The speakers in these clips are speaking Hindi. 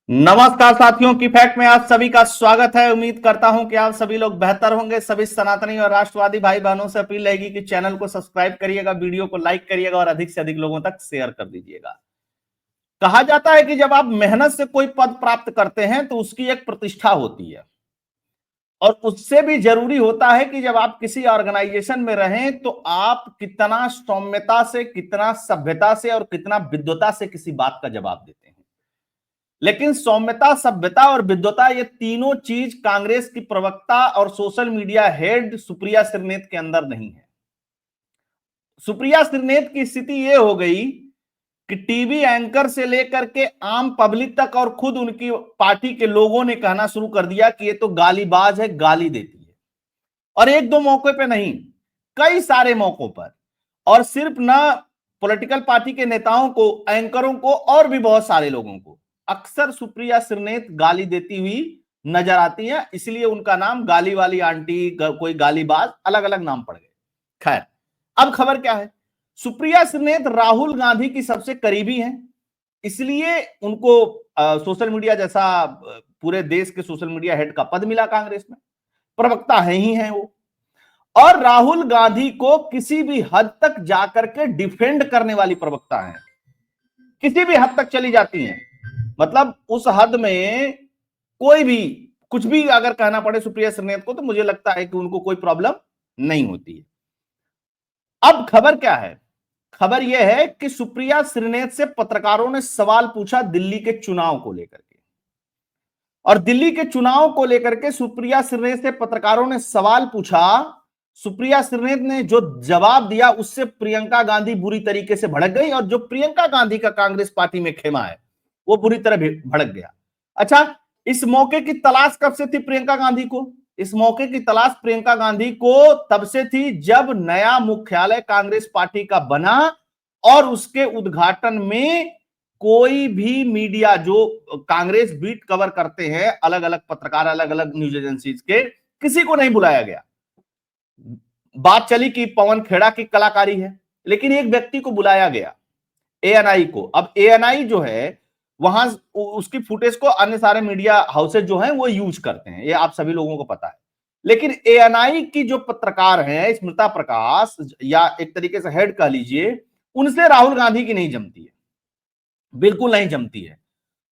नमस्कार साथियों की फैक्ट में आप सभी का स्वागत है। उम्मीद करता हूं कि आप सभी लोग बेहतर होंगे। सभी सनातनी और राष्ट्रवादी भाई बहनों से अपील रहेगी कि चैनल को सब्सक्राइब करिएगा, वीडियो को लाइक करिएगा और अधिक से अधिक लोगों तक शेयर कर दीजिएगा। कहा जाता है कि जब आप मेहनत से कोई पद प्राप्त करते हैं तो उसकी एक प्रतिष्ठा होती है, और उससे भी जरूरी होता है कि जब आप किसी ऑर्गेनाइजेशन में रहें तो आप कितना सौम्यता से, कितना सभ्यता से और कितना विद्वता से किसी बात का जवाब देते हैं। लेकिन सौम्यता, सभ्यता और विद्वता, ये तीनों चीज कांग्रेस की प्रवक्ता और social media head Supriya Shrinate के अंदर नहीं है। सुप्रिया श्रीनेत की स्थिति यह हो गई कि टीवी एंकर से लेकर के आम पब्लिक तक और खुद उनकी पार्टी के लोगों ने कहना शुरू कर दिया कि ये तो गालीबाज है, गाली देती है। और एक दो मौके पे नहीं, कई सारे मौकों पर। और सिर्फ ना पॉलिटिकल पार्टी के नेताओं को, एंकरों को और भी बहुत सारे लोगों को अक्सर सुप्रिया श्रीनेत गाली देती हुई नजर आती है। इसलिए उनका नाम गाली वाली आंटी, कोई गालीबाज, अलग अलग नाम पड़ गए। खैर, अब खबर क्या है। सुप्रिया श्रीनेत राहुल गांधी की सबसे करीबी हैं, इसलिए उनको सोशल मीडिया जैसा पूरे देश के सोशल मीडिया हेड का पद मिला कांग्रेस में। प्रवक्ता है ही हैं वो, और राहुल गांधी को किसी भी हद तक जाकर के डिफेंड करने वाली प्रवक्ता है। किसी भी हद तक चली जाती हैं, मतलब उस हद में कोई भी कुछ भी अगर कहना पड़े सुप्रिया श्रीनेत को तो मुझे लगता है कि उनको कोई प्रॉब्लम नहीं होती है। अब खबर क्या है। खबर यह है कि सुप्रिया श्रीनेत से पत्रकारों ने सवाल पूछा दिल्ली के चुनाव को लेकर के, और दिल्ली के चुनाव को लेकर के सुप्रिया श्रीनेत से पत्रकारों ने सवाल पूछा। सुप्रिया श्रीनेत ने जो जवाब दिया उससे प्रियंका गांधी बुरी तरीके से भड़क गई, और जो प्रियंका गांधी का कांग्रेस पार्टी में खेमा है वो बुरी तरह भड़क गया। अच्छा, इस मौके की तलाश कब से थी प्रियंका गांधी को? इस मौके की तलाश प्रियंका गांधी को तब से थी जब नया मुख्यालय कांग्रेस पार्टी का बना, और उसके उद्घाटन में कोई भी मीडिया जो कांग्रेस बीट कवर करते हैं, अलग अलग पत्रकार, अलग अलग न्यूज एजेंसीज के, किसी को नहीं बुलाया गया। बात चली कि पवन खेड़ा की कलाकारी है, लेकिन एक व्यक्ति को बुलाया गया, एएनआई को। अब एएनआई जो है वहां उसकी फुटेज को अन्य सारे मीडिया हाउसेज जो हैं वो यूज करते हैं, ये आप सभी लोगों को पता है। लेकिन एएनआई की जो पत्रकार है स्मिता प्रकाश, या एक तरीके से हेड कह लीजिए, उनसे राहुल गांधी की नहीं जमती है, बिल्कुल नहीं जमती है।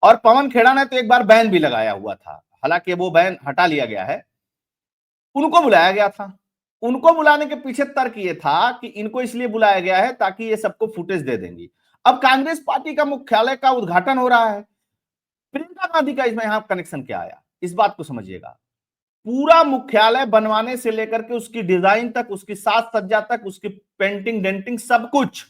और पवन खेड़ा ने तो एक बार बैन भी लगाया हुआ था, हालांकि वो बैन हटा लिया गया है। उनको बुलाया गया था। उनको बुलाने के पीछे तर्क ये था कि इनको इसलिए बुलाया गया है ताकि ये सबको फुटेज दे देंगी। अब कांग्रेस पार्टी का मुख्यालय का उद्घाटन हो रहा है, प्रियंका गांधी का इसमें यहां कनेक्शन क्या आया, इस बात को समझिएगा। पूरा मुख्यालय बनवाने से लेकर के उसकी डिजाइन तक, उसकी साज सज्जा तक, उसकी पेंटिंग डेंटिंग, सब कुछ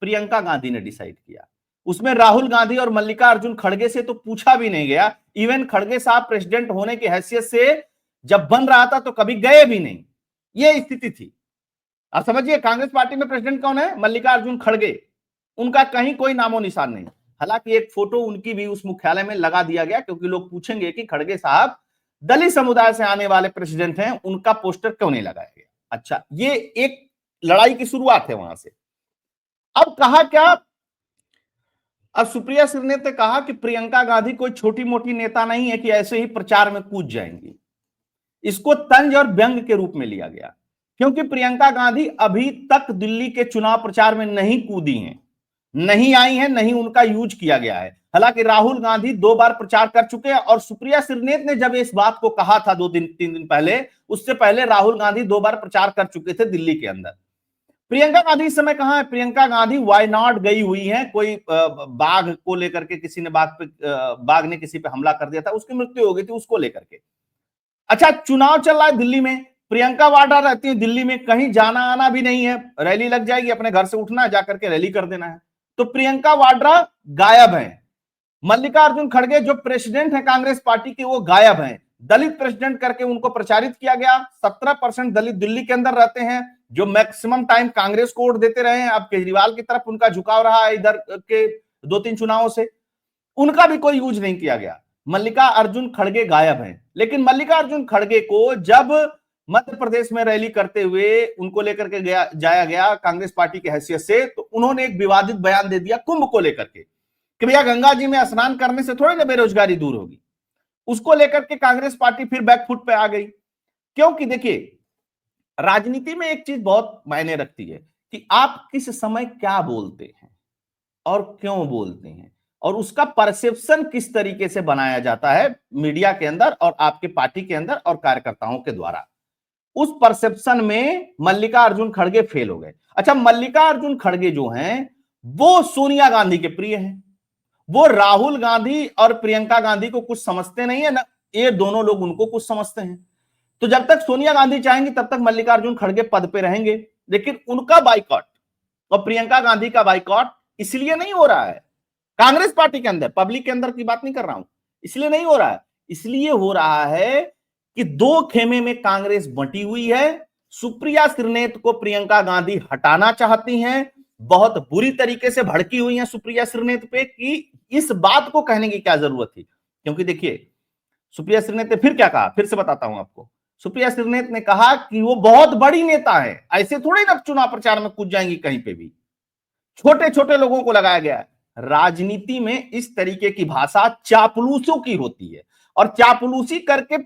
प्रियंका गांधी ने डिसाइड किया। उसमें राहुल गांधी और मल्लिकार्जुन खड़गे से तो पूछा भी नहीं गया। इवन खड़गे साहब प्रेसिडेंट होने की हैसियत से जब बन रहा था तो कभी गए भी नहीं, ये स्थिति थी। अब समझिए, कांग्रेस पार्टी में प्रेसिडेंट कौन है? मल्लिकार्जुन खड़गे। उनका कहीं कोई नामो निशान नहीं। हालांकि एक फोटो उनकी भी उस मुख्यालय में लगा दिया गया, क्योंकि लोग पूछेंगे कि खड़गे साहब दलित समुदाय से आने वाले प्रेसिडेंट हैं, उनका पोस्टर क्यों नहीं लगाया गया। अच्छा, ये एक लड़ाई की शुरुआत है वहां से। अब कहा क्या, अब सुप्रिया श्रीनेत ने कहा कि प्रियंका गांधी कोई छोटी मोटी नेता नहीं है कि ऐसे ही प्रचार में कूद जाएंगी। इसको तंज और व्यंग के रूप में लिया गया, क्योंकि प्रियंका गांधी अभी तक दिल्ली के चुनाव प्रचार में नहीं कूदी हैं, नहीं आई हैं, नहीं उनका यूज किया गया है। हालांकि राहुल गांधी 2 बार प्रचार कर चुके हैं, और सुप्रिया श्रीनेत ने जब इस बात को कहा था 2 दिन 3 दिन पहले, उससे पहले राहुल गांधी 2 बार प्रचार कर चुके थे दिल्ली के अंदर। प्रियंका गांधी इस समय कहां है? प्रियंका गांधी वायनाड गई हुई है। कोई बाघ को लेकर के, किसी ने बाघ ने किसी पे हमला कर दिया था, उसकी मृत्यु हो गई थी, उसको लेकर के। अच्छा, चुनाव चल रहा है दिल्ली में, प्रियंका वाड्रा रहती है दिल्ली में, कहीं जाना आना भी नहीं है, रैली लग जाएगी, अपने घर से उठना है, जाकर के रैली कर देना है। तो प्रियंका वाड्रा गायब है। मल्लिकार्जुन खड़गे जो प्रेसिडेंट है कांग्रेस पार्टी के, वो गायब हैं। दलित प्रेसिडेंट करके उनको प्रचारित किया गया। 17% दलित दिल्ली के अंदर रहते हैं, जो मैक्सिमम टाइम कांग्रेस को वोट देते रहे हैं। अब केजरीवाल की तरफ उनका झुकाव रहा है इधर के 2-3 चुनावों से, उनका भी कोई यूज नहीं किया गया। मल्लिका अर्जुन खड़गे गायब हैं। लेकिन मल्लिका अर्जुन खड़गे को जब मध्य प्रदेश में रैली करते हुए उनको लेकर के जाया गया कांग्रेस पार्टी की हैसियत से, तो उन्होंने एक विवादित बयान दे दिया कुंभ को लेकर के, कि भैया गंगा जी में स्नान करने से थोड़ी ना बेरोजगारी दूर होगी। उसको लेकर के कांग्रेस पार्टी फिर बैकफुट पे आ गई। क्योंकि देखिए, राजनीति में एक चीज बहुत मायने रखती है कि आप किस समय क्या बोलते हैं और क्यों बोलते हैं, और उसका परसेप्शन किस तरीके से बनाया जाता है मीडिया के अंदर और आपके पार्टी के अंदर और कार्यकर्ताओं के द्वारा। उस परसेप्शन में मल्लिकार्जुन खड़गे फेल हो गए। अच्छा, मल्लिकार्जुन खड़गे जो हैं वो सोनिया गांधी के प्रिय हैं, वो राहुल गांधी और प्रियंका गांधी को कुछ समझते नहीं है ना, ये दोनों लोग उनको कुछ समझते हैं। तो जब तक सोनिया गांधी चाहेंगी तब तक मल्लिकार्जुन खड़गे पद पे रहेंगे, लेकिन उनका बाइकॉट और प्रियंका गांधी का बाइकॉट इसलिए नहीं हो रहा है कांग्रेस पार्टी के अंदर, पब्लिक के अंदर की बात नहीं कर रहा हूं, इसलिए नहीं हो रहा है, इसलिए हो रहा है कि दो खेमे में कांग्रेस बंटी हुई है। सुप्रिया श्रीनेत को प्रियंका गांधी हटाना चाहती हैं, बहुत बुरी तरीके से भड़की हुई हैं सुप्रिया श्रीनेत पे कि इस बात को कहने की क्या जरूरत थी। क्योंकि देखिए, सुप्रिया श्रीनेत ने फिर क्या कहा, फिर से बताता हूं आपको। सुप्रिया श्रीनेत ने कहा कि वो बहुत बड़ी नेता है, ऐसे थोड़ी ना चुनाव प्रचार में कूद जाएंगी कहीं पे भी, छोटे छोटे लोगों को लगाया गया है। राजनीति में इस तरीके की भाषा चापलूसों की होती है, और चापलूसी करके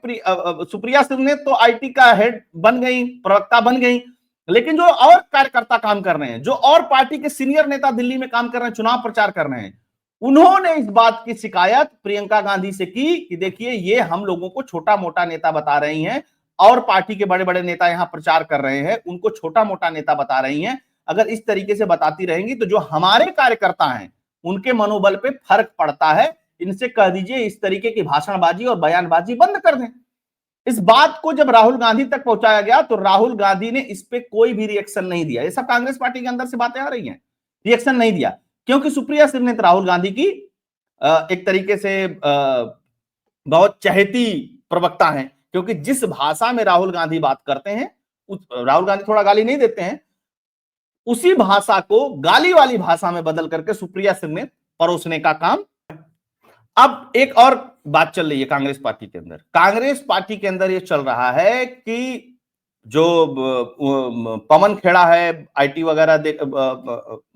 सुप्रिया श्रीनेत तो आईटी का हेड बन गई, प्रवक्ता बन गई, लेकिन जो और कार्यकर्ता काम कर रहे हैं, जो और पार्टी के सीनियर नेता दिल्ली में काम कर रहे हैं, चुनाव प्रचार कर रहे हैं, उन्होंने इस बात की शिकायत प्रियंका गांधी से की कि देखिए ये हम लोगों को छोटा मोटा नेता बता रही हैं, और पार्टी के बड़े बड़े नेता यहां प्रचार कर रहे हैं, उनको छोटा मोटा नेता बता रही हैं। अगर इस तरीके से बताती रहेंगी तो जो हमारे कार्यकर्ता हैं उनके मनोबल पे फर्क पड़ता है, इनसे कह दीजिए इस तरीके की भाषणबाजी और बयानबाजी बंद कर दें। इस बात को जब राहुल गांधी तक पहुंचाया गया तो राहुल गांधी ने इस पे कोई भी रिएक्शन नहीं दिया। ये सब कांग्रेस पार्टी के अंदर से बातें आ रही हैं, रिएक्शन नहीं दिया, क्योंकि सुप्रिया श्रीनेत राहुल गांधी की एक तरीके से बहुत चहेती प्रवक्ता हैं, क्योंकि जिस भाषा में राहुल गांधी बात करते हैं, राहुल गांधी थोड़ा गाली नहीं देते हैं, उसी भाषा को गाली वाली भाषा में बदल करके सुप्रिया श्रीनेत परोसने का काम। अब एक और बात चल रही है कांग्रेस पार्टी के अंदर, कांग्रेस पार्टी के अंदर ये चल रहा है कि जो पवन खेड़ा है, आईटी वगैरह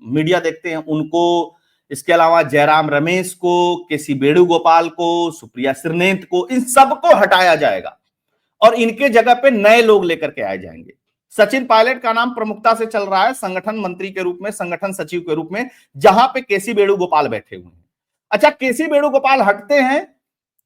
मीडिया देखते हैं उनको, इसके अलावा जयराम रमेश को, केसी वेणुगोपाल को, सुप्रिया श्रीनेत को, इन सबको हटाया जाएगा और इनके जगह पे नए लोग लेकर के आए जाएंगे। सचिन पायलट का नाम प्रमुखता से चल रहा है संगठन मंत्री के रूप में, संगठन सचिव के रूप में, जहां पे केसी वेणुगोपाल बैठे हुए हैं। अच्छा, केसी वेणुगोपाल हटते हैं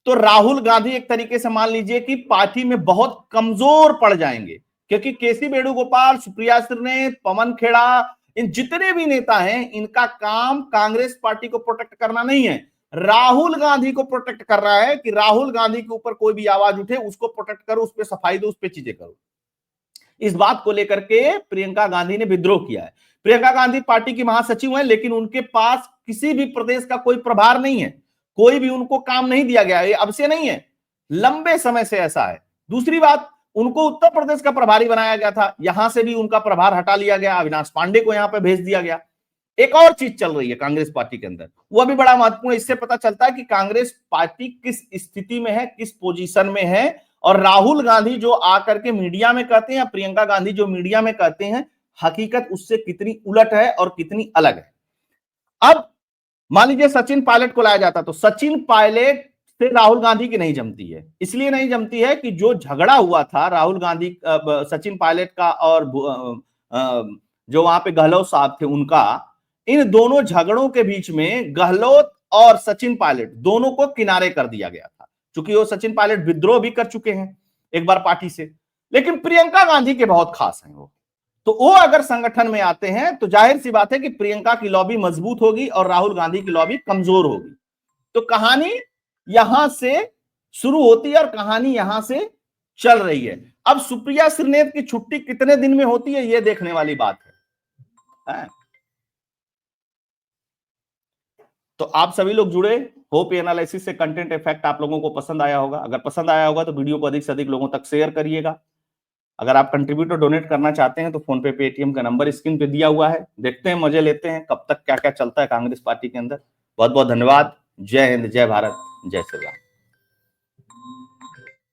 तो राहुल गांधी एक तरीके से मान लीजिए कि पार्टी में बहुत कमजोर पड़ जाएंगे, क्योंकि केसी वेणुगोपाल, सुप्रिया श्रीनेत, पवन खेड़ा, इन जितने भी नेता हैं, इनका काम कांग्रेस पार्टी को प्रोटेक्ट करना नहीं है, राहुल गांधी को प्रोटेक्ट कर रहा है कि राहुल गांधी के ऊपर कोई भी आवाज उठे उसको प्रोटेक्ट करो, उस पर सफाई दो, उस पर चीजें करो। इस बात को लेकर के प्रियंका गांधी ने विद्रोह किया है। प्रियंका गांधी पार्टी की महासचिव हैं, लेकिन उनके पास किसी भी प्रदेश का कोई प्रभार नहीं है, कोई भी उनको काम नहीं दिया गया है, ये अब से नहीं है, लंबे समय से ऐसा है। दूसरी बात, उनको उत्तर प्रदेश का प्रभारी बनाया गया था, यहां से भी उनका प्रभार हटा लिया गया, अविनाश पांडे को यहां पर भेज दिया गया। एक और चीज चल रही है कांग्रेस पार्टी के अंदर, वो भी बड़ा महत्वपूर्ण, इससे पता चलता है कि कांग्रेस पार्टी किस स्थिति में है, किस पोजीशन में है, और राहुल गांधी जो आकर के मीडिया में कहते हैं या प्रियंका गांधी जो मीडिया में कहते हैं, हकीकत उससे कितनी उलट है और कितनी अलग है। अब मान लीजिए सचिन पायलट को लाया जाता तो सचिन पायलट से राहुल गांधी की नहीं जमती है, इसलिए नहीं जमती है कि जो झगड़ा हुआ था राहुल गांधी, सचिन पायलट का और जो वहां पे गहलोत साहब थे उनका, इन दोनों झगड़ों के बीच में गहलोत और सचिन पायलट दोनों को किनारे कर दिया गया था, क्योंकि वो सचिन पायलट विद्रोह भी कर चुके हैं एक बार पार्टी से, लेकिन प्रियंका गांधी के बहुत खास हैं वो, तो वो अगर संगठन में आते हैं तो जाहिर सी बात है कि प्रियंका की लॉबी मजबूत होगी और राहुल गांधी की लॉबी कमजोर होगी। तो कहानी यहां से शुरू होती है और कहानी यहां से चल रही है। अब सुप्रिया श्रीनेत की छुट्टी कितने दिन में होती है ये देखने वाली बात है। तो आप सभी लोग जुड़े, होप एनालिसिस से कंटेंट इफेक्ट आप लोगों को पसंद आया होगा। अगर पसंद आया होगा तो वीडियो को अधिक से अधिक लोगों तक शेयर करिएगा। अगर आप कंट्रीब्यूट और डोनेट करना चाहते हैं तो फोन पे, पेटीएम का नंबर स्क्रीन पे दिया हुआ है। देखते हैं, मजे लेते हैं, कब तक क्या क्या चलता है कांग्रेस पार्टी के अंदर। बहुत बहुत धन्यवाद। जय हिंद, जय भारत, जय श्री राम।